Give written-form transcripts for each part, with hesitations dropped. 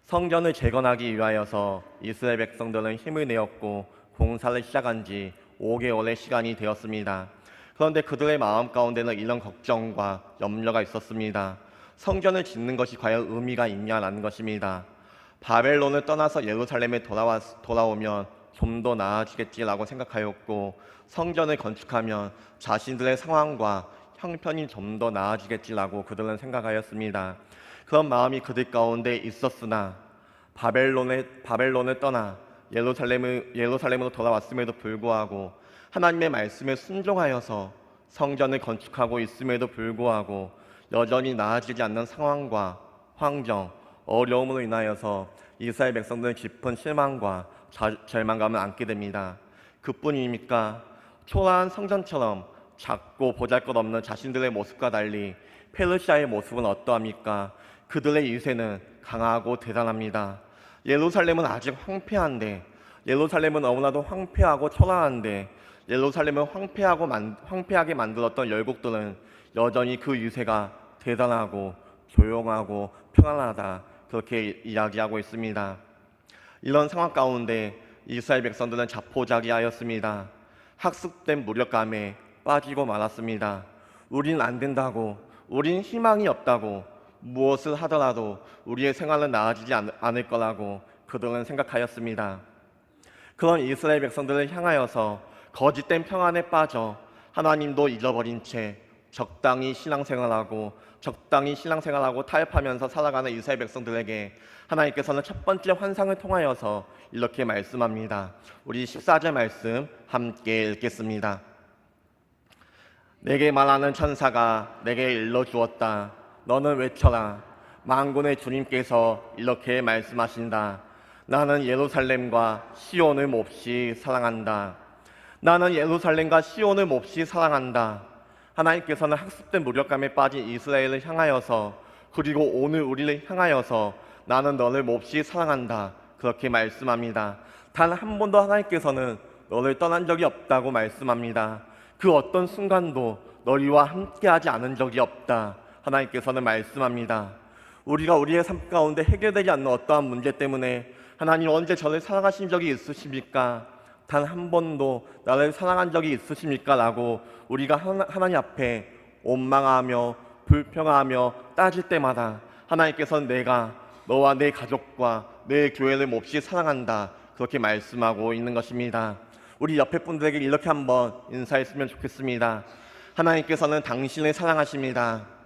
성전을 재건하기 위하여서 이스라엘 백성들은 힘을 내었고 공사를 시작한 지 5개월의 시간이 되었습니다. 그런데 그들의 마음 가운데는 이런 걱정과 염려가 있었습니다. 성전을 짓는 것이 과연 의미가 있냐라는 것입니다. 바벨론을 떠나서 예루살렘에 돌아오면 좀 더 나아지겠지라고 생각하였고, 성전을 건축하면 자신들의 상황과 형편이 좀 더 나아지겠지라고 그들은 생각하였습니다. 그런 마음이 그들 가운데 있었으나 바벨론을 떠나 예루살렘으로 돌아왔음에도 불구하고 하나님의 말씀에 순종하여서 성전을 건축하고 있음에도 불구하고 여전히 나아지지 않는 상황과 환경, 어려움으로 인하여서 이스라엘 백성들은 깊은 실망과 절망감을 안게 됩니다. 그뿐입니까? 초라한 성전처럼 작고 보잘것없는 자신들의 모습과 달리 페르시아의 모습은 어떠합니까? 그들의 유세는 강하고 대단합니다. 예루살렘은 아직 황폐한데, 예루살렘은 너무나도 황폐하고 초라한데, 예루살렘을 황폐하게 만들었던 열국들은 여전히 그 유세가 대단하고 조용하고 평안하다, 그렇게 이야기하고 있습니다. 이런 상황 가운데 이스라엘 백성들은 자포자기하였습니다. 학습된 무력감에 빠지고 말았습니다. 우린 안 된다고, 우린 희망이 없다고, 무엇을 하더라도 우리의 생활은 나아지지 않을 거라고 그들은 생각하였습니다. 그런 이스라엘 백성들을 향하여서 거짓된 평안에 빠져 하나님도 잊어버린 채 적당히 신앙생활하고 타협하면서 살아가는 이스라엘 백성들에게 하나님께서는 첫 번째 환상을 통하여서 이렇게 말씀합니다. 우리 14절 말씀 함께 읽겠습니다. 내게 말하는 천사가 내게 일러주었다. 너는 외쳐라. 만군의 주님께서 이렇게 말씀하신다. 나는 예루살렘과 시온을 몹시 사랑한다. 나는 예루살렘과 시온을 몹시 사랑한다. 하나님께서는 학습된 무력감에 빠진 이스라엘을 향하여서, 그리고 오늘 우리를 향하여서 나는 너를 몹시 사랑한다, 그렇게 말씀합니다. 단 한 번도 하나님께서는 너를 떠난 적이 없다고 말씀합니다. 그 어떤 순간도 너희와 함께하지 않은 적이 없다, 하나님께서는 말씀합니다. 우리가 우리의 삶 가운데 해결되지 않는 어떠한 문제 때문에 하나님 언제 저를 사랑하신 적이 있으십니까? 단 한 번도 나를 사랑한 적이 있으십니까? 라고 우리가 하나님 앞에 원망하며 불평하며 따질 때마다 하나님께서는 내가 너와 내 가족과 내 교회를 몹시 사랑한다, 그렇게 말씀하고 있는 것입니다. 우리 옆에 분들에게 이렇게 한번 인사했으면 좋겠습니다. 하나님께서는 당신을 사랑하십니다.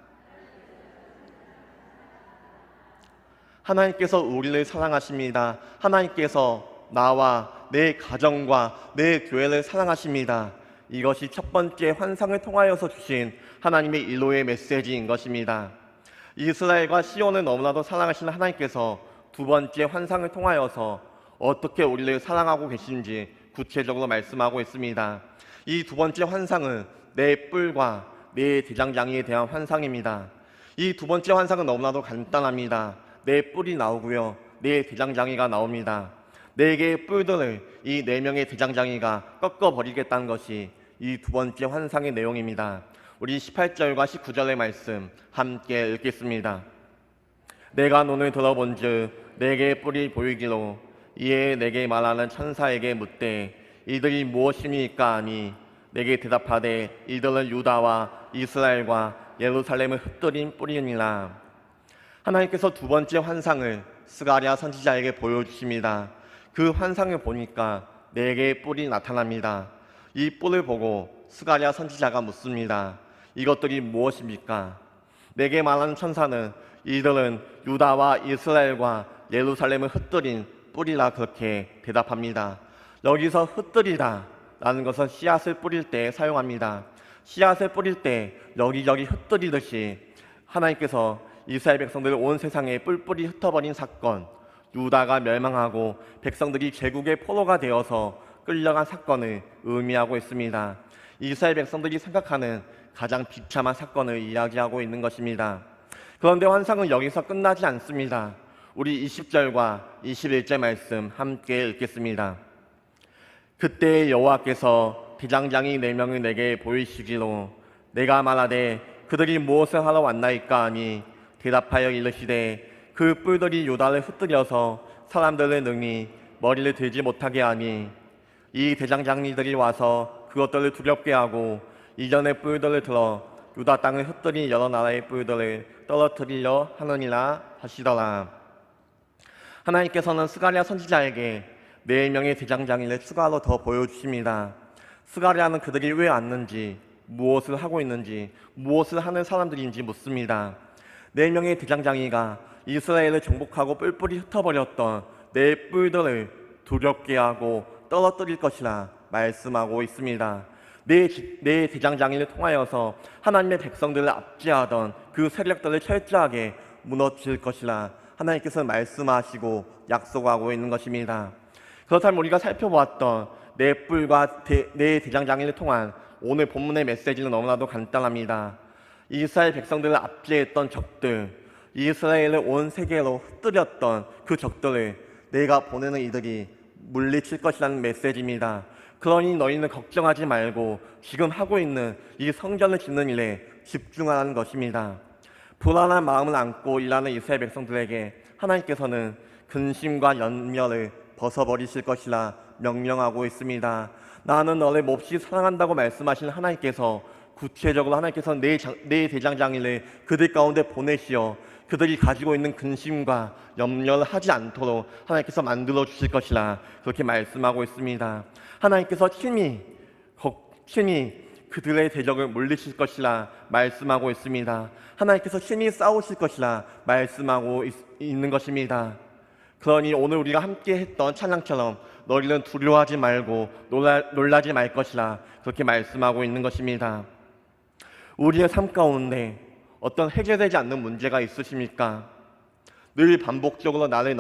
하나님께서 우리를 사랑하십니다. 하나님께서 나와 내 가정과 내 교회를 사랑하십니다. 이것이 첫 번째 환상을 통하여서 주신 하나님의 일로의 메시지인 것입니다. 이스라엘과 시온을 너무나도 사랑하시는 하나님께서 두 번째 환상을 통하여서 어떻게 우리를 사랑하고 계신지 구체적으로 말씀하고 있습니다. 이 두 번째 환상은 내 뿔과 내 대장장이에 대한 환상입니다. 이 두 번째 환상은 너무나도 간단합니다. 내 뿔이 나오고요, 내 대장장이가 나옵니다. 네 개의 뿔들을 이 네 명의 대장장이가 꺾어버리겠다는 것이 이 두 번째 환상의 내용입니다. 우리 18절과 19절의 말씀 함께 읽겠습니다. 내가 눈을 들어본즉 네 개의 뿔이 보이기로 이에 내게 말하는 천사에게 묻되 이들이 무엇입니까 하니 내게 대답하되 이들은 유다와 이스라엘과 예루살렘을 흩뜨린 뿔이니라. 하나님께서 두 번째 환상을 스가랴 선지자에게 보여주십니다. 그 환상을 보니까 네 개의 뿔이 나타납니다. 이 뿔을 보고 스가랴 선지자가 묻습니다. 이것들이 무엇입니까? 내게 말하는 천사는 이들은 유다와 이스라엘과 예루살렘을 흩뜨린 뿔이라 그렇게 대답합니다. 여기서 흩뜨리다 라는 것은 씨앗을 뿌릴 때 사용합니다. 씨앗을 뿌릴 때 여기저기 흩뜨리듯이 하나님께서 이스라엘 백성들을 온 세상에 뿔뿔이 흩어버린 사건, 유다가 멸망하고 백성들이 제국의 포로가 되어서 끌려간 사건을 의미하고 있습니다. 이스라엘 백성들이 생각하는 가장 비참한 사건을 이야기하고 있는 것입니다. 그런데 환상은 여기서 끝나지 않습니다. 우리 20절과 21절 말씀 함께 읽겠습니다. 그때 여호와께서 대장장이 4명을 내게 보이시기로 내가 말하되 그들이 무엇을 하러 왔나이까 하니 대답하여 이르시되 그 뿔들이 요단을 흩뜨려서 사람들을 능히 머리를 들지 못하게 하니 이 대장장이들이 와서 그것들을 두렵게 하고 이전의 뿔들을 들어 유다 땅을 흩뜨린 여러 나라의 뿔들을 떨어뜨리려 하느니라 하시더라. 하나님께서는 스가랴 선지자에게 4명의 대장장이를 추가로 더 보여주십니다. 스가랴는 그들이 왜 왔는지, 무엇을 하고 있는지, 무엇을 하는 사람들인지 묻습니다. 4명의 대장장이가 이스라엘을 정복하고 뿔뿔이 흩어버렸던 내 뿔들을 두렵게 하고 떨어뜨릴 것이라 말씀하고 있습니다. 내 대장장이를 통하여서 하나님의 백성들을 압제하던 그 세력들을 철저하게 무너뜨릴 것이라 하나님께서 말씀하시고 약속하고 있는 것입니다. 그렇다면 우리가 살펴보았던 내 뿔과 내 대장장이를 통한 오늘 본문의 메시지는 너무나도 간단합니다. 이스라엘 백성들을 압제했던 적들, 이스라엘을 온 세계로 흩뜨렸던 그 적들을 내가 보내는 이들이 물리칠 것이라는 메시지입니다. 그러니 너희는 걱정하지 말고 지금 하고 있는 이 성전을 짓는 일에 집중하라는 것입니다. 불안한 마음을 안고 일하는 이스라엘 백성들에게 하나님께서는 근심과 염려를 벗어버리실 것이라 명령하고 있습니다. 나는 너를 몹시 사랑한다고 말씀하신 하나님께서 구체적으로 하나님께서는 내 대장장이를 그들 가운데 보내시어 그들이 가지고 있는 근심과 염려를 하지 않도록 하나님께서 만들어 주실 것이라 그렇게 말씀하고 있습니다. 하나님께서 친히 그들의 대적을 물리칠 것이라 말씀하고 있습니다. 하나님께서 친히 싸우실 것이라 말씀하고 있는 것입니다. 그러니 오늘 우리가 함께 했던 찬양처럼 너희는 두려워하지 말고 놀라지 말 것이라 그렇게 말씀하고 있는 것입니다. 우리의 삶 가운데 어떤 해결되지 않는 문제가 있으십니까? 늘 반복적으로 나를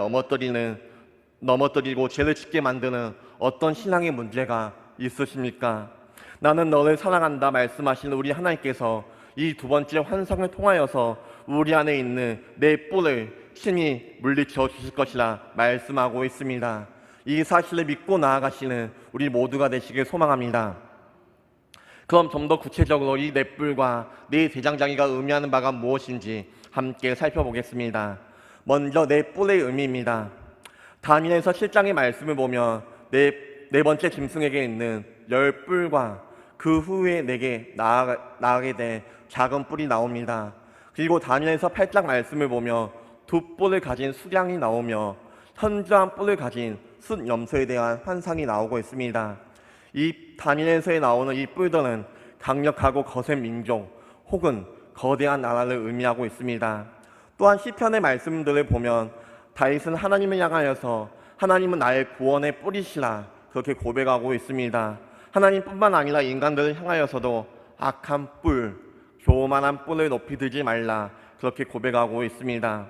넘어뜨리고 죄를 짓게 만드는 어떤 신앙의 문제가 있으십니까? 나는 너를 사랑한다 말씀하시는 우리 하나님께서 이 두 번째 환상을 통하여서 우리 안에 있는 내 뿔을 친히 물리쳐 주실 것이라 말씀하고 있습니다. 이 사실을 믿고 나아가시는 우리 모두가 되시길 소망합니다. 그럼 좀 더 구체적으로 이 내 뿔과 내 대장장이가 의미하는 바가 무엇인지 함께 살펴보겠습니다. 먼저 내 뿔의 의미입니다. 다니엘서 7장의 말씀을 보면 네 번째 짐승에게 있는 10뿔과 그 후에 내게 나아게 된 작은 뿔이 나옵니다. 그리고 다니엘서 8장 말씀을 보면 2뿔을 가진 수량이 나오며 현저한 뿔을 가진 숫염소에 대한 환상이 나오고 있습니다. 이 다니엘서에 나오는 이 뿔들은 강력하고 거센 민족 혹은 거대한 나라를 의미하고 있습니다. 또한 시편의 말씀들을 보면 다윗은 하나님을 향하여서 하나님은 나의 구원의 뿔이시라 그렇게 고백하고 있습니다. 하나님뿐만 아니라 인간들을 향하여서도 악한 뿔, 교만한 뿔을 높이 들지 말라 그렇게 고백하고 있습니다.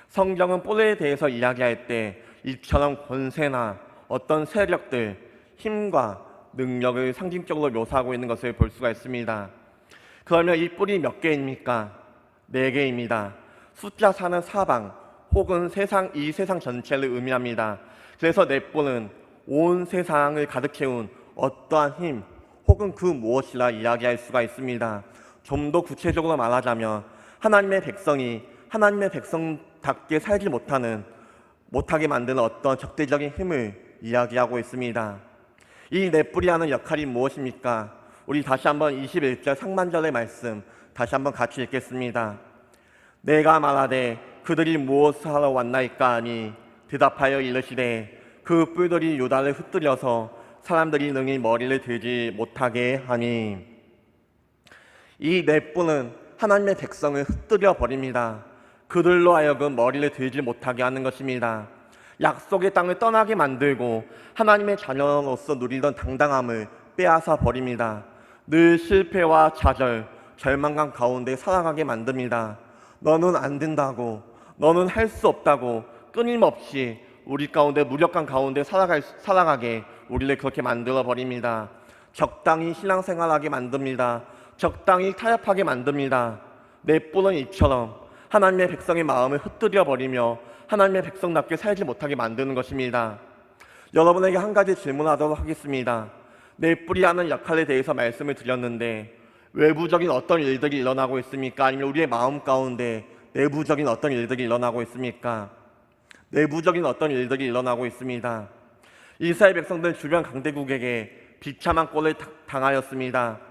성경은 뿔에 대해서 이야기할 때 이처럼 권세나 어떤 세력들, 힘과 능력을 상징적으로 묘사하고 있는 것을 볼 수가 있습니다. 그러면 이 뿔이 몇 개입니까? 4개입니다. 숫자 4는 사방 혹은 이 세상 전체를 의미합니다. 그래서 내 뿔은 온 세상을 가득 채운 어떠한 힘 혹은 그 무엇이라 이야기할 수가 있습니다. 좀 더 구체적으로 말하자면 하나님의 백성이 하나님의 백성답게 살지 못하게 만드는 어떤 적대적인 힘을 이야기하고 있습니다. 이 내 뿔이 하는 역할이 무엇입니까? 우리 다시 한번 21절 상반절의 말씀 다시 한번 같이 읽겠습니다. 내가 말하되 그들이 무엇을 하러 왔나이까 하니 대답하여 이르시되 그 뿔들이 유다를 흩뜨려서 사람들이 능히 머리를 들지 못하게 하니. 이 내 뿔은 하나님의 백성을 흩뜨려 버립니다. 그들로 하여금 머리를 들지 못하게 하는 것입니다. 약속의 땅을 떠나게 만들고 하나님의 자녀로서 누리던 당당함을 빼앗아 버립니다. 늘 실패와 좌절, 절망감 가운데 살아가게 만듭니다. 너는 안 된다고, 너는 할 수 없다고 끊임없이 우리 가운데 무력감 가운데 살아가게 우리를 그렇게 만들어 버립니다. 적당히 신앙생활하게 만듭니다. 적당히 타협하게 만듭니다. 내 뿔은 이처럼 하나님의 백성의 마음을 흩뜨려 버리며 하나님의 백성답게 살지 못하게 만드는 것입니다. 여러분에게 한 가지 질문하도록 하겠습니다. 내 뿔이 하는 역할에 대해서 말씀을 드렸는데 외부적인 어떤 일들이 일어나고 있습니까? 아니면 우리의 마음 가운데 내부적인 어떤 일들이 일어나고 있습니까? 내부적인 어떤 일들이 일어나고 있습니다. 이스라엘 백성들은 주변 강대국에게 비참한 꼴을 당하였습니다.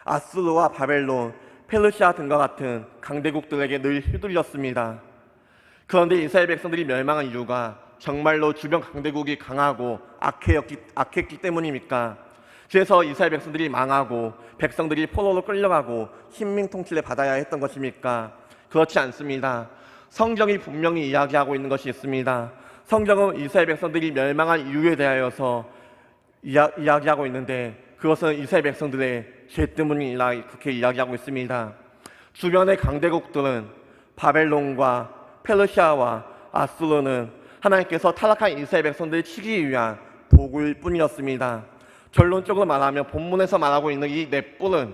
아수르와 바벨론, 페르시아 등과 같은 강대국들에게 늘 휘둘렸습니다. 그런데 이스라엘 백성들이 멸망한 이유가 정말로 주변 강대국이 강하고 악했기 때문입니까? 그래서 이스라엘 백성들이 망하고 백성들이 포로로 끌려가고 식민 통치를 받아야 했던 것입니까? 그렇지 않습니다. 성경이 분명히 이야기하고 있는 것이 있습니다. 성경은 이스라엘 백성들이 멸망한 이유에 대하여서 이야기하고 있는데 그것은 이스라엘 백성들의 죄 때문이라 그렇게 이야기하고 있습니다. 주변의 강대국들은 바벨론과 페르시아와 아수르는 하나님께서 타락한 이스라엘 백성들을 치기 위한 도구일 뿐이었습니다. 결론적으로 말하면 본문에서 말하고 있는 이 넷불은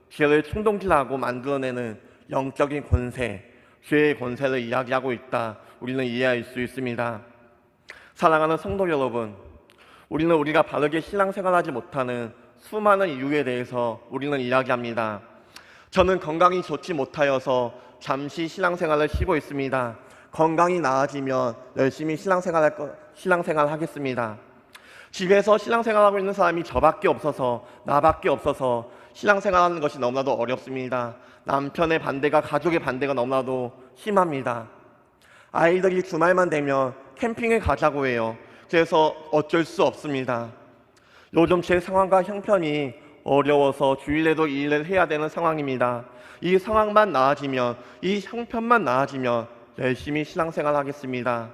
죄를 충동질하고 만들어내는 영적인 권세, 죄의 권세를 이야기하고 있다. 우리는 이해할 수 있습니다. 사랑하는 성도 여러분, 우리는 우리가 바르게 신앙생활하지 못하는 수많은 이유에 대해서 우리는 이야기합니다. 저는 건강이 좋지 못하여서 잠시 신앙생활을 쉬고 있습니다. 건강이 나아지면 열심히 신앙생활하겠습니다. 집에서 신앙생활하고 있는 사람이 저밖에 없어서 나밖에 없어서 신앙생활하는 것이 너무나도 어렵습니다. 남편의 반대가 가족의 반대가 너무나도 심합니다. 아이들이 주말만 되면 캠핑에 가자고 해요. 그래서 어쩔 수 없습니다. 요즘 제 상황과 형편이 어려워서 주일에도 이 일을 해야 되는 상황입니다. 이 상황만 나아지면, 이 형편만 나아지면 열심히 신앙생활하겠습니다.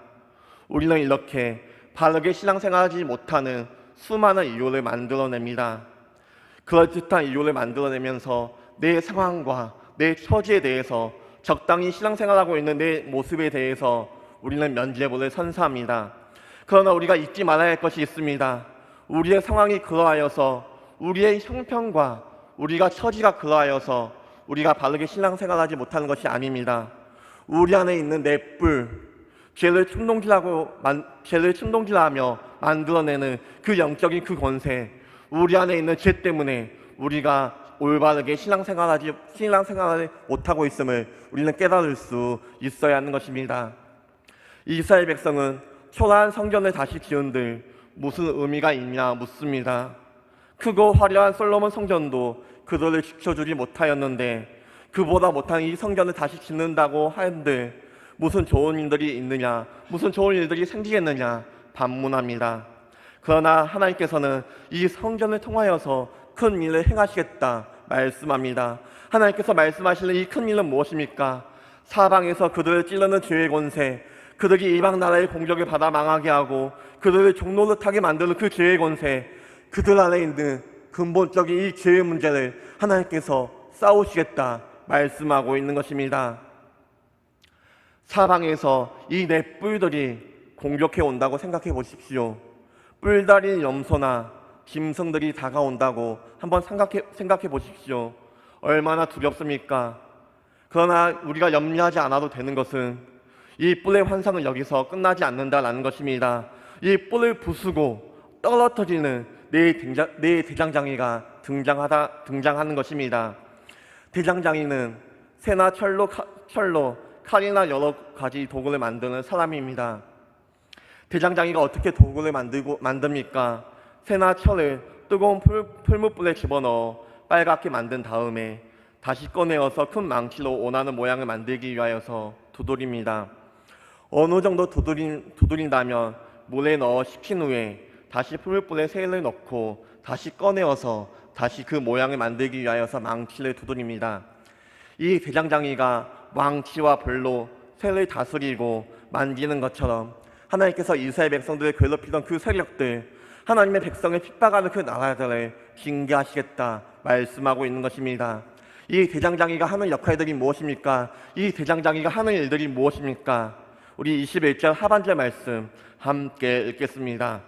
우리는 이렇게 바르게 신앙생활하지 못하는 수많은 이유를 만들어냅니다. 그럴듯한 이유를 만들어내면서 내 상황과 내 처지에 대해서 적당히 신앙생활하고 있는 내 모습에 대해서 우리는 면죄부를 선사합니다. 그러나 우리가 잊지 말아야 할 것이 있습니다. 우리의 상황이 그러하여서, 우리의 형편과 우리가 처지가 그러하여서 우리가 바르게 신앙생활하지 못하는 것이 아닙니다. 우리 안에 있는 넷불, 죄를 충동질하며 만들어내는 그 영적인 그 권세, 우리 안에 있는 죄 때문에 우리가 올바르게 신앙생활을 못하고 있음을 우리는 깨달을 수 있어야 하는 것입니다. 이스라엘 백성은 초라한 성전을 다시 지은들 무슨 의미가 있냐 묻습니다. 크고 화려한 솔로몬 성전도 그들을 지켜주지 못하였는데 그보다 못한 이 성전을 다시 짓는다고 하는들 무슨 좋은 일들이 있느냐, 무슨 좋은 일들이 생기겠느냐 반문합니다. 그러나 하나님께서는 이 성전을 통하여서 큰 일을 행하시겠다 말씀합니다. 하나님께서 말씀하시는 이 큰 일은 무엇입니까? 사방에서 그들을 찌르는 죄의 권세, 그들이 이방 나라의 공격을 받아 망하게 하고 그들을 종노릇하게 만드는 그 죄의 권세, 그들 안에 있는 근본적인 이 죄의 문제를 하나님께서 싸우시겠다 말씀하고 있는 것입니다. 사방에서 이 넷뿔들이 공격해 온다고 생각해 보십시오. 뿔달린 염소나 짐승들이 다가온다고 한번 생각해 보십시오. 얼마나 두렵습니까? 그러나 우리가 염려하지 않아도 되는 것은 이 뿔의 환상은 여기서 끝나지 않는다라는 것입니다. 이 뿔을 부수고 떨어뜨리는 내 대장장이가 등장하는 것입니다. 대장장이는 새나 철로, 칼이나 여러 가지 도구를 만드는 사람입니다. 대장장이가 어떻게 도구를 만듭니까? 새나 철을 뜨거운 풀무불에 집어넣어 빨갛게 만든 다음에 다시 꺼내어서 큰 망치로 원하는 모양을 만들기 위하여서 두드립니다. 어느 정도 두드린다면 물에 넣어 식힌 후에 다시 풀무불에 새를 넣고 다시 꺼내어서 다시 그 모양을 만들기 위하여서 망치를 두드립니다. 이 대장장이가 망치와 벌로 새를 다스리고 만지는 것처럼 하나님께서 이스라엘 백성들을 괴롭히던 그 세력들, 하나님의 백성을 핍박하는 그 나라들을 징계하시겠다 말씀하고 있는 것입니다. 이 대장장이가 하는 역할들이 무엇입니까? 이 대장장이가 하는 일들이 무엇입니까? 우리 21절 하반절 말씀 함께 읽겠습니다.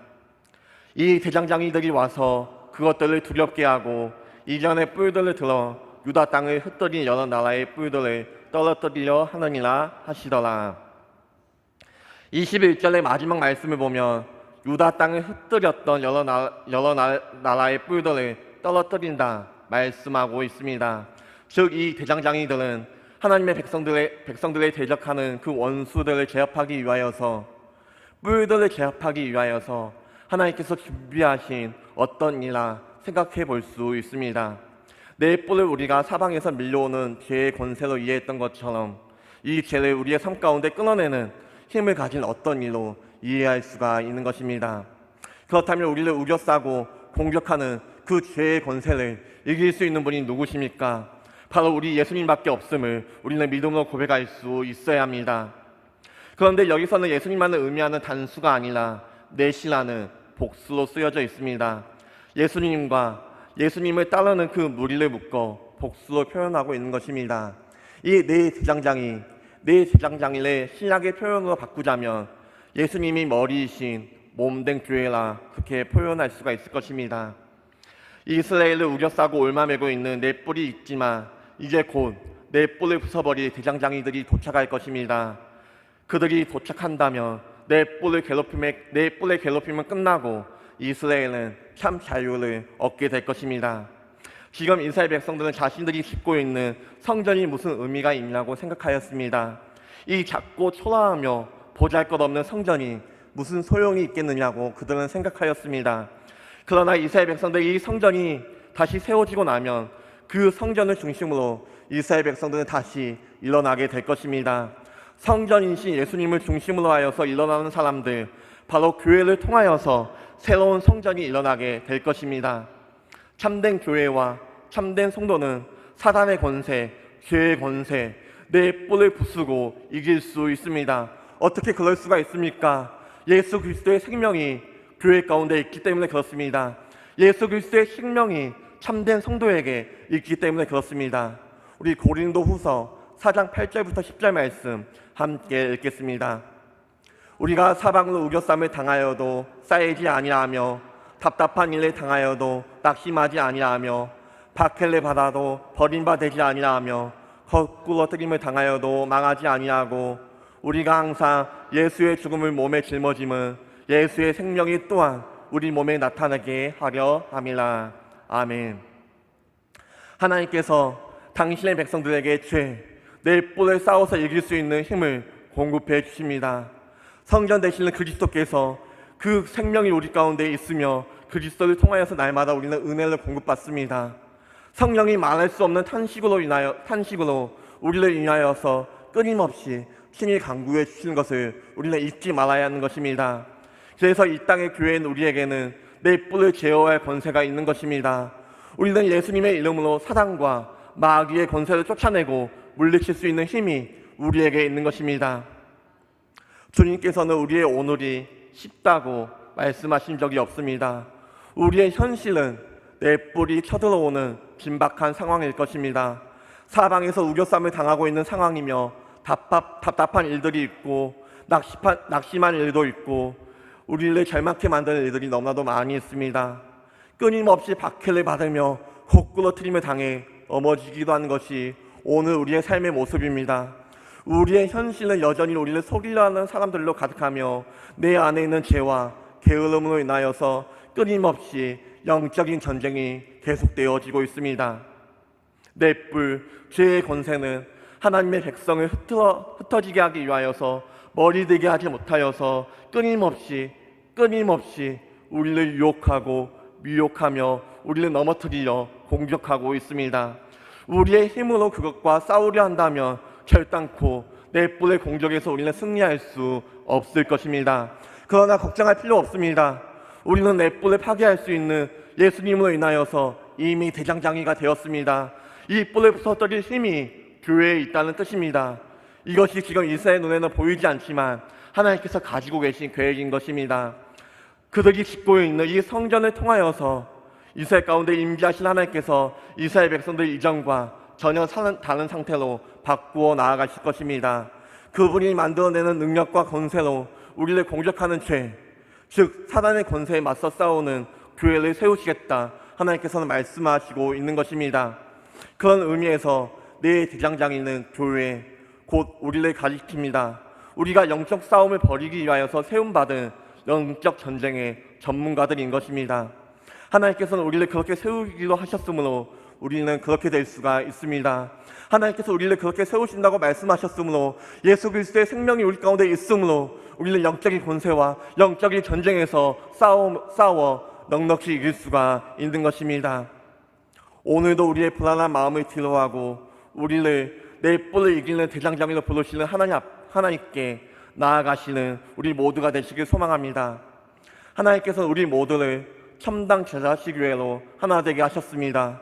이 대장장이들이 와서 그것들을 두렵게 하고 이전의 뿔들을 들어 유다 땅을 흩뜨린 여러 나라의 뿔들을 떨어뜨리려 하느니라 하시더라. 21절의 마지막 말씀을 보면 유다 땅을 흩뜨렸던 여러 나라의 뿔들을 떨어뜨린다 말씀하고 있습니다. 즉 이 대장장이들은 하나님의 백성들에 대적하는 그 원수들을 제압하기 위하여서, 뿔들을 제압하기 위하여서 하나님께서 준비하신 어떤 일이라 생각해 볼 수 있습니다. 내 뿔을 우리가 사방에서 밀려오는 죄의 권세로 이해했던 것처럼 이 죄를 우리의 삶 가운데 끊어내는 힘을 가진 어떤 일로 이해할 수가 있는 것입니다. 그렇다면 우리를 우겨싸고 공격하는 그 죄의 권세를 이길 수 있는 분이 누구십니까? 바로 우리 예수님밖에 없음을 우리는 믿음으로 고백할 수 있어야 합니다. 그런데 여기서는 예수님만을 의미하는 단수가 아니라 넷이라는 복수로 쓰여져 있습니다. 예수님을 따르는 그 무리를 묶어 복수로 표현하고 있는 것입니다. 이 네 대장장이를 신약의 표현으로 바꾸자면 예수님이 머리이신 몸된 교회라 그렇게 표현할 수가 있을 것입니다. 이스라엘을 우겨싸고 올마매고 있는 네 뿔이 있지만 이제 곧 네 뿔을 부숴버릴 대장장이들이 도착할 것입니다. 그들이 도착한다면 네 뿔의 괴롭힘은 끝나고 이스라엘은 참 자유를 얻게 될 것입니다. 지금 이스라엘 백성들은 자신들이 짓고 있는 성전이 무슨 의미가 있냐고 생각하였습니다. 이 작고 초라하며 보잘것없는 성전이 무슨 소용이 있겠느냐고 그들은 생각하였습니다. 그러나 이스라엘 백성들이 이 성전이 다시 세워지고 나면 그 성전을 중심으로 이스라엘 백성들은 다시 일어나게 될 것입니다. 성전이신 예수님을 중심으로 하여서 일어나는 사람들, 바로 교회를 통하여서 새로운 성전이 일어나게 될 것입니다. 참된 교회와 참된 성도는 사단의 권세, 죄의 권세, 내 뿔을 부수고 이길 수 있습니다. 어떻게 그럴 수가 있습니까? 예수 그리스도의 생명이 교회 가운데 있기 때문에 그렇습니다. 예수 그리스도의 생명이 참된 성도에게 있기 때문에 그렇습니다. 우리 고린도후서 4장 8절부터 10절 말씀 함께 읽겠습니다. 우리가 사방으로 우겨쌈을 당하여도 쌓이지 아니하며 답답한 일을 당하여도 낙심하지 아니하며 박해를 받아도 버림받지 아니하며 거꾸러뜨림을 당하여도 망하지 아니하고 우리가 항상 예수의 죽음을 몸에 짊어짐은 예수의 생명이 또한 우리 몸에 나타나게 하려 함이라. 아멘. 하나님께서 당신의 백성들에게 죄, 내 뿔을 싸워서 이길 수 있는 힘을 공급해 주십니다. 성전 되시는 그리스도께서 그 생명이 우리 가운데 있으며 그리스도를 통하여서 날마다 우리는 은혜를 공급받습니다. 성령이 말할 수 없는 탄식으로 우리를 인하여서 끊임없이 친히 강구해 주시는 것을 우리는 잊지 말아야 하는 것입니다. 그래서 이 땅의 교회인 우리에게는 내 뿔을 제어할 권세가 있는 것입니다. 우리는 예수님의 이름으로 사단과 마귀의 권세를 쫓아내고 물리칠 수 있는 힘이 우리에게 있는 것입니다. 주님께서는 우리의 오늘이 쉽다고 말씀하신 적이 없습니다. 우리의 현실은 내 뿔이 쳐들어오는 긴박한 상황일 것입니다. 사방에서 우겨쌈을 당하고 있는 상황이며 답답한 일들이 있고 낙심한 일도 있고 우리를 절망케 만드는 일들이 너무나도 많이 있습니다. 끊임없이 박해를 받으며 거꾸러뜨림을 당해 넘어지기도 하는 것이 오늘 우리의 삶의 모습입니다. 우리의 현실은 여전히 우리를 속이려 하는 사람들로 가득하며 내 안에 있는 죄와 게으름으로 인하여서 끊임없이 영적인 전쟁이 계속되어지고 있습니다. 내 뿔, 죄의 권세는 하나님의 백성을 흩어지게 하기 위하여서 머리 되게 하지 못하여서 끊임없이 우리를 유혹하고 미혹하며 우리를 넘어뜨리려 공격하고 있습니다. 우리의 힘으로 그것과 싸우려 한다면 결단코 내 뿔의 공격에서 우리는 승리할 수 없을 것입니다. 그러나 걱정할 필요 없습니다. 우리는 내 뿔을 파괴할 수 있는 예수님으로 인하여서 이미 대장장이가 되었습니다. 이 뿔을 부서뜨릴 힘이 교회에 있다는 뜻입니다. 이것이 지금 이스라엘 눈에는 보이지 않지만 하나님께서 가지고 계신 계획인 것입니다. 그들이 짓고 있는 이 성전을 통하여서 이스라엘 가운데 임재하신 하나님께서 이스라엘 백성들 이전과 전혀 다른 상태로 바꾸어 나아가실 것입니다. 그분이 만들어내는 능력과 권세로 우리를 공격하는 죄, 즉 사단의 권세에 맞서 싸우는 교회를 세우시겠다 하나님께서는 말씀하시고 있는 것입니다. 그런 의미에서 내 대장장이는 교회, 곧 우리를 가리킵니다. 우리가 영적 싸움을 벌이기 위하여서 세움받은 영적 전쟁의 전문가들인 것입니다. 하나님께서는 우리를 그렇게 세우기로 하셨으므로 우리는 그렇게 될 수가 있습니다. 하나님께서 우리를 그렇게 세우신다고 말씀하셨으므로 예수 그리스도의 생명이 우리 가운데 있으므로 우리는 영적인 권세와 영적인 전쟁에서 싸워 넉넉히 이길 수가 있는 것입니다. 오늘도 우리의 불안한 마음을 뒤로하고 우리를 내 뿔을 이기는 대장장이로 부르시는 하나님께 나아가시는 우리 모두가 되시길 소망합니다. 하나님께서는 우리 모두를 첨당 제자식교회로 하나 되게 하셨습니다.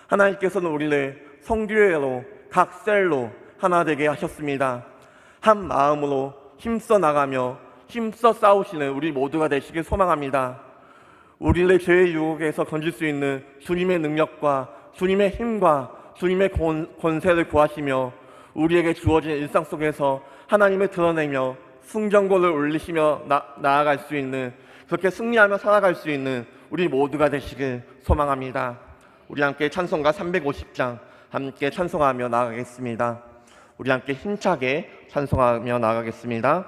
하나님께서는 우리를 성교회로 각 셀로 하나 되게 하셨습니다. 한 마음으로 힘써 나가며 힘써 싸우시는 우리 모두가 되시길 소망합니다. 우리를 죄의 유혹에서 건질 수 있는 주님의 능력과 주님의 힘과 주님의 권세를 구하시며 우리에게 주어진 일상 속에서 하나님을 드러내며 승전고를 올리시며 나아갈 수 있는, 그렇게 승리하며 살아갈 수 있는 우리 모두가 되시길 소망합니다. 우리 함께 찬송가 350장 함께 찬송하며 나아가겠습니다. 우리 함께 힘차게 찬송하며 나아가겠습니다.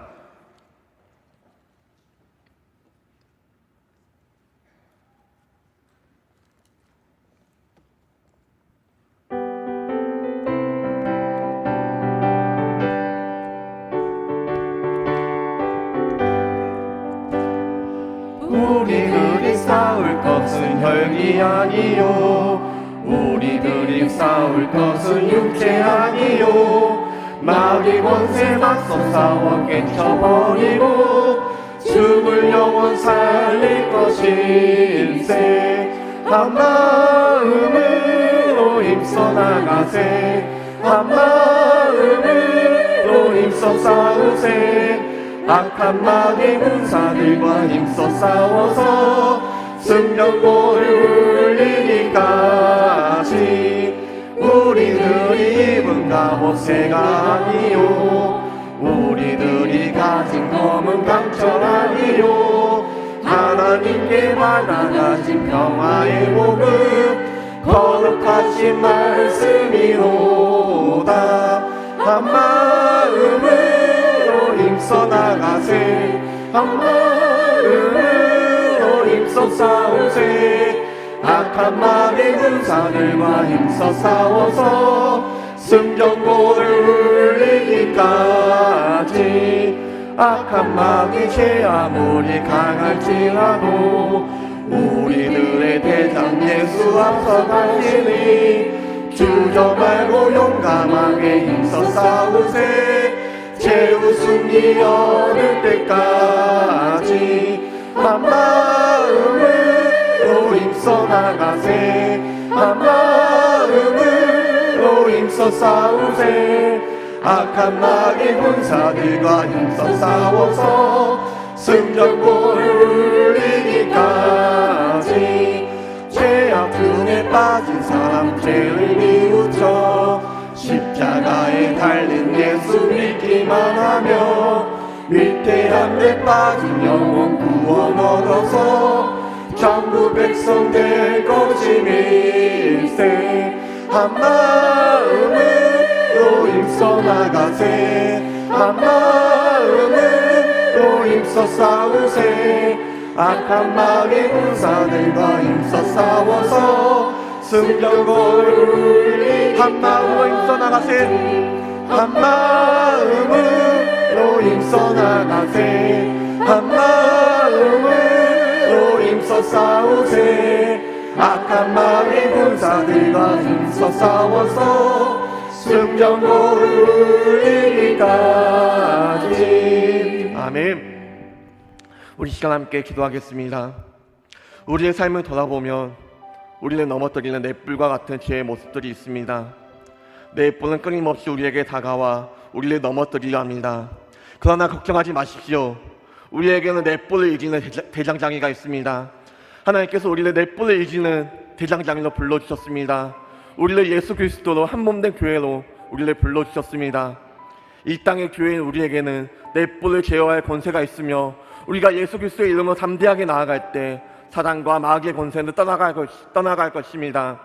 우리들이 싸울 것은 혈기 아니요, 우리들이 싸울 것은 육체 아니요, 마귀 권세 맞서 싸워 깨쳐버리고 죽을 영혼 살릴 것일세. 한 마음으로 힘써 나가세, 한 마음으로 힘써 싸우세. 악한 마귀 군사들과 힘써 싸워서 승전고를 울리기까지. 우리들이 입은 갑옷 새가 아니요, 우리들이 가진 검은 강철 아니요, 하나님께 받아가신 평화의 복음 거룩하신 말씀이로다. 한 마음으로 힘써 나가세, 한 마음으로 힘써 싸우세. 악한 마귀 군사들과 힘써 싸워서 승전고를 울리기까지. 악한 마귀 죄 아무리 강할지라도 우리들의 대장 예수 앞서 가시니 주저 말고 용감하게 힘써 싸우세. 최후 승리 얻을 때까지. 한 마음으로 힘써 나가세, 한 마음으로 힘써 싸우세. 악한 마귀 군사들과 힘써 싸워서 승전고를 울리기까지. 죄악 중에 빠진 사람 죄를 뉘우쳐 십자가에 달린 예수 믿기만 하며 위태한 데 빠진 영혼 구원 얻어서 천국 백성 될 것임일세. 한 마음으로 힘써 나가세, 한 마음으로 힘써 싸우세. 악한 마귀 군사들과 힘써 싸워서 승전고를 울리기까지. 한 마음으로 힘써 나가세, 한 마음으로 힘써 나가세, 한 마음으로 힘써 싸우세. 악한 마귀 군사들과 힘써 싸워서 승전고를 울리기까지. 아멘. 우리 시간 함께 기도하겠습니다. 우리의 삶을 돌아보면 우리를 넘어뜨리는 넷불과 같은 죄의 모습들이 있습니다. 넷불은 끊임없이 우리에게 다가와 우리를 넘어뜨리려 합니다. 그러나 걱정하지 마십시오. 우리에게는 넷불을 이기는 대장장이가 있습니다. 하나님께서 우리를 넷불을 이기는 대장장이로 불러주셨습니다. 우리를 예수 그리스도로 한몸된 교회로 우리를 불러주셨습니다. 이 땅의 교회인 우리에게는 넷불을 제어할 권세가 있으며 우리가 예수 그리스도의 이름으로 담대하게 나아갈 때 사단과 마귀의 권세는 떠나갈 것입니다.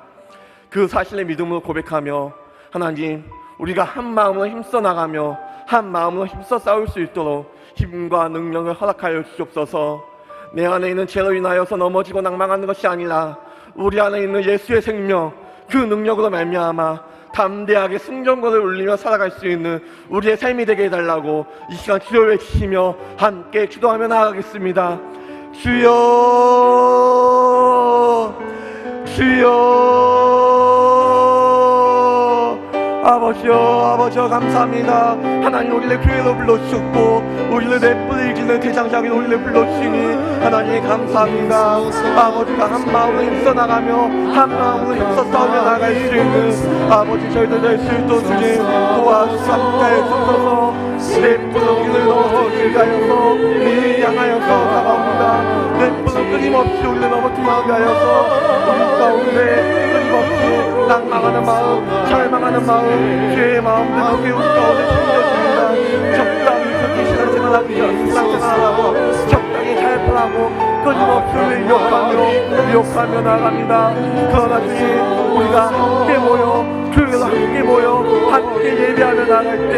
그 사실을 믿음으로 고백하며 하나님, 우리가 한 마음으로 힘써 나가며 한 마음으로 힘써 싸울 수 있도록 힘과 능력을 허락하여 주시옵소서. 내 안에 있는 죄로 인하여서 넘어지고 낭망하는 것이 아니라 우리 안에 있는 예수의 생명, 그 능력으로 말미암아 담대하게 승전거를 울리며 살아갈 수 있는 우리의 삶이 되게 해달라고 이 시간 주여 외치시며 함께 기도하며 나아가겠습니다. 주여, 주여. 아버지여 감사합니다. 하나님 우리를 교회로 불러주셨고 우리를 내뿌리 이기는 대장장이로 우리를 불러주시니 하나님 감사합니다. 아버지가 한 마음으로 힘써 나가며 한 마음으로 힘써 싸우며 나갈 수 있는 아버지 저희들 될 수 있도록 주님 도와주시옵소서. 내뿌리 우리를 넘어뜨리게 하여서 우리를 향하여서 나가옵니다. 내뿌리 끊임없이 우리를 넘어뜨리게 하여서 우리 가운데 끊임없이 낭망하는 마음, 절망하는 마음, 죄의 마음들을 깨우쳐 오늘 힘내줍니다. 적당히 그렇게 신앙생활하고 적당히 살펴하고 끊임없이 유혹하며 나갑니다. 그러나 주님 우리가 함께 모여 교회로 함께 모여 함께 예배하며 나갈 때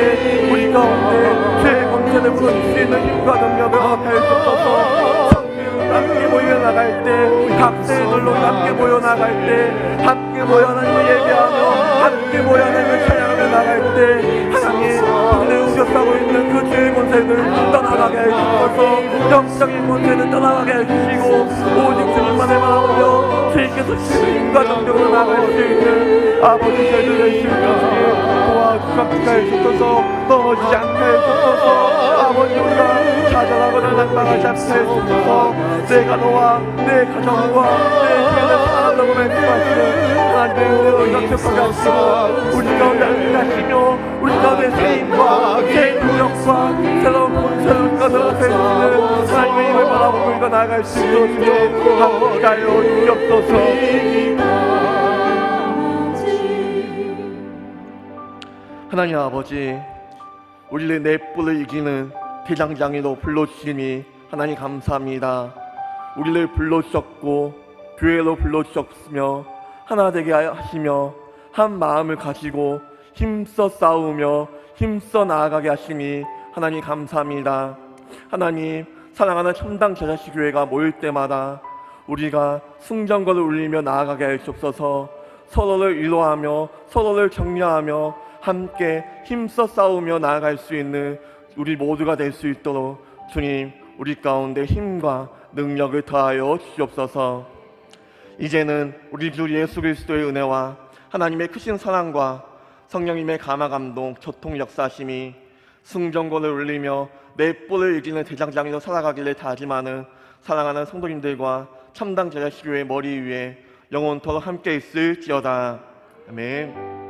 우리 가운데 죄의 권세를 부러질 수 있는 힘과 능력을 허락하여 주옵소서. 함께 모여 나갈 때 각세의 놀로 함께 모여 나갈 때 함께 모여 하나님을 예배하며 함께 모여 하나님을 찬양하며 나갈 때 하나님 우리를 우겨싸고 있는 그 죄의 권세를 떠나가게 해주셔서 영적인 권세를 떠나가게 해주시고 오직 주님만을 바라보며 주님께서 주시는 힘과 능력으로 나갈 수 있는 아버지 저희들 되시는 것을 도와주시옵소서. 해주셔서 넘어지지 않게 해주셔서 아버지 우리가 좌절하거나 낭망하지 않게 해주셔서 내가 너와 내 가정과 내 교회를 사랑한다고 말씀하시는 하나님의 은혜로 역력하게 하시고 우리 가운데 함께하시며 우리 가운데 새 힘과 새 능력과 새로운 권세를 가득하시는 하나님의 힘을 바라보고 우리가 나아갈 수 있도록 함께하여 주옵소서. 하나님 아버지 우리를 내뿔을 이기는 대장장이로 불러주시니 하나님 감사합니다. 우리를 불러주셨고 교회로 불러주셨으며 하나 되게 하시며 한 마음을 가지고 힘써 싸우며 힘써 나아가게 하시니 하나님 감사합니다. 하나님 사랑하는 천당 제자식 교회가 모일 때마다 우리가 승전거를 울리며 나아가게 할 수 없어서 서로를 위로하며 서로를 격려하며 함께 힘써 싸우며 나아갈 수 있는 우리 모두가 될 수 있도록 주님 우리 가운데 힘과 능력을 더하여 주시옵소서. 이제는 우리 주 예수 그리스도의 은혜와 하나님의 크신 사랑과 성령님의 감화감동 교통 역사심이 승전거를 울리며 내 뿔을 이기는 대장장이로 살아가기를 다짐하는 사랑하는 성도님들과 참당 제자식교회 머리 위에 영원토록 함께 있을지어다. 아멘.